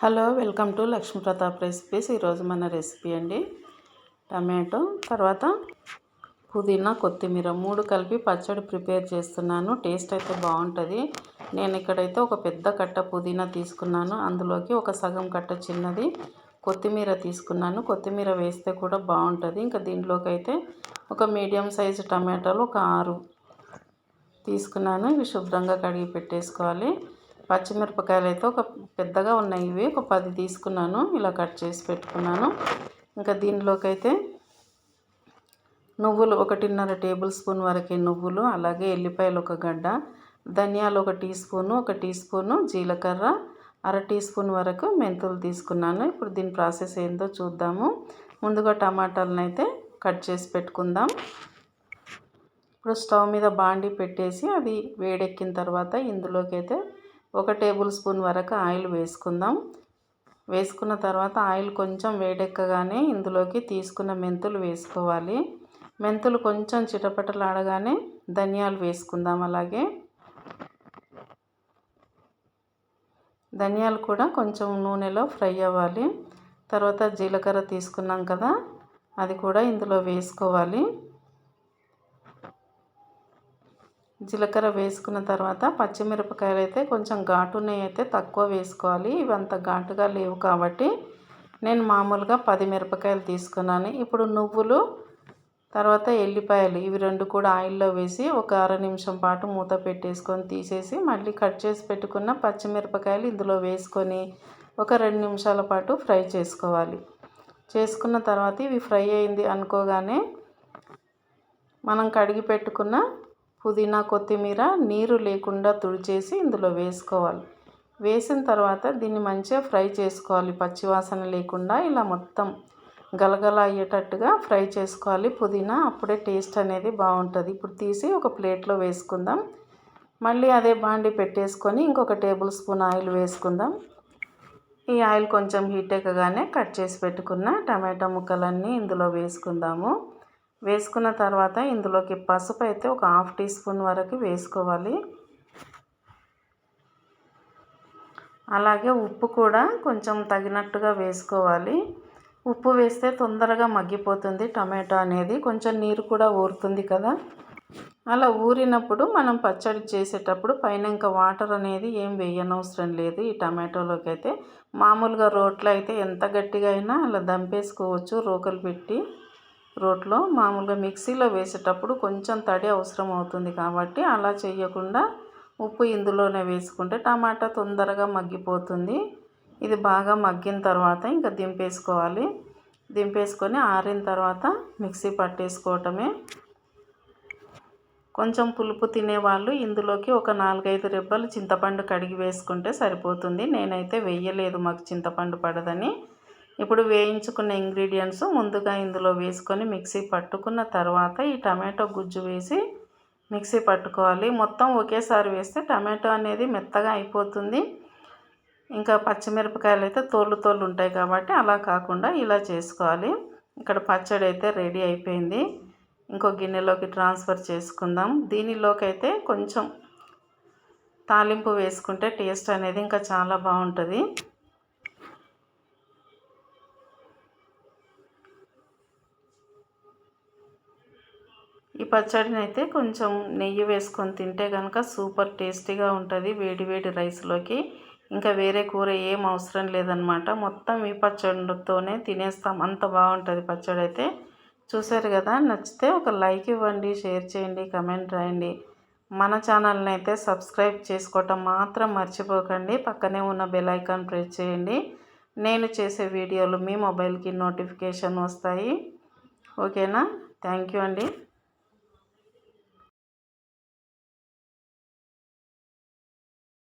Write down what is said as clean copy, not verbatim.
Hello, welcome to Lakshmi Pratap recipes. ఈరోజు మన recipe అండి టమాటో తర్వాత పుదీనా కొత్తిమీర 3 కలిపి పచ్చడి ప్రిపేర్ చేస్తున్నాను. టేస్ట్ అయితే బాగుంటుంది. నేను ఇక్కడైతే ఒక పెద్ద కట్ట పుదీనా తీసుకున్నాను. అందులోకి ఒక సగం కట్ట చిన్నది కొత్తిమీర తీసుకున్నాను. కొత్తిమీర వేస్తే కూడా బాగుంటుంది. ఇంకా దీంట్లోకి అయితే ఒక మీడియం సైజు టమాటాలు ఒక 6 తీసుకున్నాను. ఇవి శుభ్రంగా కడిగి పెట్టేసుకోవాలి. పచ్చిమిరపకాయలు అయితే ఒక పెద్దగా ఉన్నాయి, ఇవి ఒక 10 తీసుకున్నాను. ఇలా కట్ చేసి పెట్టుకున్నాను. ఇంకా దీనిలోకి అయితే నువ్వులు 1.5 టేబుల్ స్పూన్ వరకు నువ్వులు, అలాగే ఎల్లిపాయలు ఒక గడ్డ, ధనియాలు 1 టీ స్పూను, 1 టీ స్పూను జీలకర్ర, 1/2 టీ స్పూన్ వరకు మెంతులు తీసుకున్నాను. ఇప్పుడు దీని ప్రాసెస్ ఏందో చూద్దాము. ముందుగా టమాటాలను అయితే కట్ చేసి పెట్టుకుందాం. ఇప్పుడు స్టవ్ మీద బాండి పెట్టేసి అది వేడెక్కిన తర్వాత ఇందులోకి అయితే 1 టేబుల్ స్పూన్ వరకు ఆయిల్ వేసుకుందాం. వేసుకున్న తర్వాత ఆయిల్ కొంచెం వేడెక్కగానే ఇందులోకి తీసుకున్న మెంతులు వేసుకోవాలి. మెంతులు కొంచెం చిటపటలాడగానే ధనియాలు వేసుకుందాం. అలాగే ధనియాలు కూడా కొంచెం నూనెలో ఫ్రై అవ్వాలి. తర్వాత జీలకర్ర తీసుకున్నాం కదా, అది కూడా ఇందులో వేసుకోవాలి. జీలకర్ర వేసుకున్న తర్వాత పచ్చిమిరపకాయలు అయితే కొంచెం ఘాటున్నవి అయితే తక్కువ వేసుకోవాలి. ఇవి అంత ఘాటుగా లేవు కాబట్టి నేను మామూలుగా 10 మిరపకాయలు తీసుకున్నాను. ఇప్పుడు నువ్వులు తర్వాత ఎల్లిపాయలు ఇవి 2 కూడా ఆయిల్లో వేసి ఒక 1/2 నిమిషం పాటు మూత పెట్టేసుకొని తీసేసి మళ్ళీ కట్ చేసి పెట్టుకున్న పచ్చిమిరపకాయలు ఇందులో వేసుకొని ఒక 2 నిమిషాల పాటు ఫ్రై చేసుకోవాలి. చేసుకున్న తర్వాత ఇవి ఫ్రై అయింది అనుకోగానే మనం కడిగి పెట్టుకున్న పుదీనా కొత్తిమీర నీరు లేకుండా తుడిచేసి ఇందులో వేసుకోవాలి. వేసిన తర్వాత దీన్ని మంచిగా ఫ్రై చేసుకోవాలి. పచ్చివాసన లేకుండా ఇలా మొత్తం గలగల అయ్యేటట్టుగా ఫ్రై చేసుకోవాలి పుదీనా, అప్పుడే టేస్ట్ అనేది బాగుంటుంది. ఇప్పుడు తీసి ఒక ప్లేట్లో వేసుకుందాం. మళ్ళీ అదే బాండి పెట్టేసుకొని ఇంకొక టేబుల్ స్పూన్ ఆయిల్ వేసుకుందాం. ఈ ఆయిల్ కొంచెం హీట్ ఎక్కగానే కట్ చేసి పెట్టుకున్న టమాటా ముక్కలన్నీ ఇందులో వేసుకుందాము. వేసుకున్న తర్వాత ఇందులోకి పసుపు అయితే ఒక 1/2 టీ స్పూన్ వరకు వేసుకోవాలి. అలాగే ఉప్పు కూడా కొంచెం తగినట్టుగా వేసుకోవాలి. ఉప్పు వేస్తే తొందరగా మగ్గిపోతుంది టమాటో అనేది, కొంచెం నీరు కూడా ఊరుతుంది కదా. అలా ఊరినప్పుడు మనం పచ్చడి చేసేటప్పుడు పైన ఇంకా వాటర్ అనేది ఏం వేయనవసరం లేదు. ఈ టమాటోలోకి అయితే మామూలుగా రోట్లో అయితే ఎంత గట్టిగా అయినా అలా దంపేసుకోవచ్చు. రోకలు పెట్టి రోట్లో మామూలుగా మిక్సీలో వేసేటప్పుడు కొంచెం తడి అవసరం అవుతుంది కాబట్టి అలా చేయకుండా ఉప్పు ఇందులోనే వేసుకుంటే టమాటా తొందరగా మగ్గిపోతుంది. ఇది బాగా మగ్గిన తర్వాత ఇంకా దింపేసుకోవాలి. దింపేసుకొని ఆరిన తర్వాత మిక్సీ పట్టేసుకోవటమే. కొంచెం పులుపు తినేవాళ్ళు ఇందులోకి ఒక 4-5 రెబ్బలు చింతపండు కడిగి వేసుకుంటే సరిపోతుంది. నేనైతే వేయలేదు, మాకు చింతపండు పడదని. ఇప్పుడు వేయించుకున్న ఇంగ్రీడియంట్స్ ముందుగా ఇందులో వేసుకొని మిక్సీ పట్టుకున్న తర్వాత ఈ టమాటో గుజ్జు వేసి మిక్సీ పట్టుకోవాలి. మొత్తం ఒకేసారి వేస్తే టమాటో అనేది మెత్తగా అయిపోతుంది. ఇంకా పచ్చిమిరపకాయలు అయితే తోలు ఉంటాయి కాబట్టి అలా కాకుండా ఇలా చేసుకోవాలి. ఇక్కడ పచ్చడి అయితే రెడీ అయిపోయింది. ఇంకో గిన్నెలోకి ట్రాన్స్ఫర్ చేసుకుందాం. దీనిలోకి అయితే కొంచెం తాలింపు వేసుకుంటే టేస్ట్ అనేది ఇంకా చాలా బాగుంటుంది. ఈ పచ్చడిని అయితే కొంచెం నెయ్యి వేసుకొని తింటే కనుక సూపర్ టేస్టీగా ఉంటుంది వేడి వేడి రైస్లోకి. ఇంకా వేరే కూర ఏం అవసరం లేదనమాట. మొత్తం ఈ పచ్చడితోనే తినేస్తాం, అంత బాగుంటుంది పచ్చడి అయితే. చూసారు కదా, నచ్చితే ఒక లైక్ ఇవ్వండి, షేర్ చేయండి, కమెంట్ రాయండి. మన ఛానల్ని అయితే సబ్స్క్రైబ్ చేసుకోవటం మాత్రం మర్చిపోకండి. పక్కనే ఉన్న బెల్ ఐకాన్ ప్రెస్ చేయండి. నేను చేసే వీడియోలు మీ మొబైల్కి నోటిఫికేషన్ వస్తాయి. ఓకేనా? థ్యాంక్ యూ అండి.